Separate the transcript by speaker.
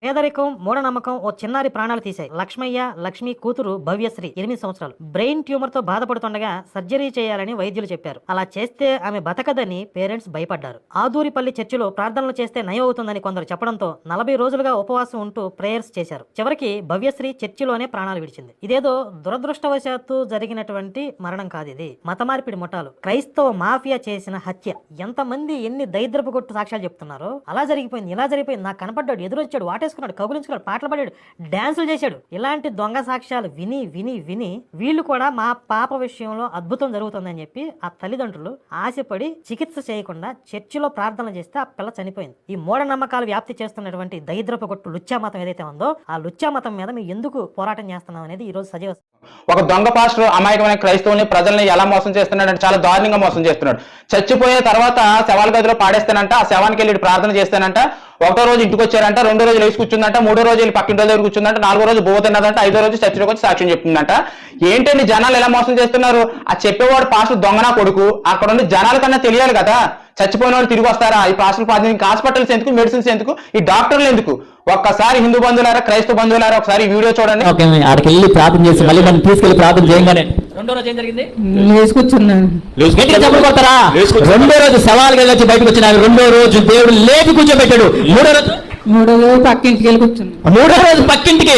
Speaker 1: పేదరికం, మూఢనమ్మకం ఓ చిన్నారి ప్రాణాలు తీశాయి. లక్ష్మి కూతురు భవ్యశ్రీ 8 సంవత్సరాలు బ్రెయిన్ ట్యూమర్ తో బాధపడుతుండగా సర్జరీ చేయాలని వైద్యులు చెప్పారు. అలా చేస్తే ఆమె బతకదని పేరెంట్స్ భయపడ్డారు. ఆదూరిపల్లి చర్చిలో ప్రార్థనలు చేస్తే నయం అవుతుందని కొందరు చెప్పడంతో 40 రోజులుగా ఉపవాసం ఉంటూ ప్రేయర్స్ చేశారు. చివరికి భవ్యశ్రీ చర్చిలోనే ప్రాణాలు విడిచింది. ఇదేదో దురదృష్టవశాత్తు జరిగినటువంటి మరణం కాదు, ఇది మత మార్పిడి ముఠాలు, క్రైస్తవ మాఫియా చేసిన హత్య. ఎంతమంది ఎన్ని దరిద్రపు కొట్టు సాక్ష్యాలు చెప్తున్నారో. అలా జరిగిపోయింది, ఇలా జరిగిపోయింది, నాకు కనపడ్డాడు, ఎదురొచ్చాడు, వాటేసుకున్నాడు, కబులించుకున్నాడు, పాటలు పాడాడు, డాన్సులు చేశాడు. ఇలాంటి దొంగ సాక్ష్యాలు విని విని విని వీళ్ళు కూడా మా పాప విషయంలో అద్భుతం జరుగుతుందని చెప్పి ఆ తల్లిదండ్రులు ఆశపడి చికిత్స చేయకుండా చర్చిలో ప్రార్థన చేస్తే ఆ పిల్ల చనిపోయింది. ఈ మూఢనమ్మకాలు వ్యాప్తి చేస్తున్నటువంటి దరిద్రపు కొట్టు లుచ్చా మతం ఏదైతే ఉందో ఆ లుచ్చా మతం మీద మేము ఎందుకు పోరాటం చేస్తున్నాం అనేది ఈ రోజు సజీవ.
Speaker 2: ఒక దొంగ పాస్టర్ అమాయకమైన క్రైస్తవుల్ని ప్రజల్ని ఎలా మోసం చేస్తున్నాడంటే చాలా దారుణంగా మోసం చేస్తున్నాడు. చచ్చిపోయిన తర్వాత శవాల గదిలో పాడేస్తానంట, ఆ శవానికి వెళ్ళి ప్రార్థన చేస్తానంట, ఒకటో రోజు ఇంటికి వచ్చారంట, రెండో రోజు లేచి కూర్చుందంట, మూడో రోజు వెళ్ళి పక్కింటి దగ్గర కూర్చుందంట, నాలుగో రోజు పోతున్నదంట, ఐదో రోజు చర్చిలోకి వచ్చి సాక్ష్యం చెప్తుందంట. ఏంటండి జనాలు ఎలా మోసం చేస్తున్నారు? ఆ చెప్పేవాడు పాస్టర్ దొంగనా కొడుకు. అక్కడ ఉండి జనాల కన్నా తెలియాలి కదా, చచ్చిపోయిన వాళ్ళు తిరిగి వస్తారా? ఈ పాస్టర్ పాదికి హాస్పిటల్స్ ఎందుకు, మెడిసిన్స్ ఎందుకు, ఈ డాక్టర్లు ఎందుకు? ఒక్కసారి హిందూ బంధువులారా, క్రైస్తవ బంధువులారా, ఒకసారి ఈ వీడియో చూడండి.
Speaker 3: ఆడికి వెళ్ళి ప్రార్థన చేసి మళ్ళీ మనం తీసుకెళ్లి ప్రార్థన చేయగానే రెండో రోజు ఏం జరిగింది? రెండో రోజు సవాల్గా వచ్చి బయటకు వచ్చిన రెండో రోజు దేవుడు లేపి కూర్చోబెట్టాడు. మూడో రోజు పక్కింటికి వెళ్ళి కూర్చున్నాడు. మూడో రోజు పక్కింటికి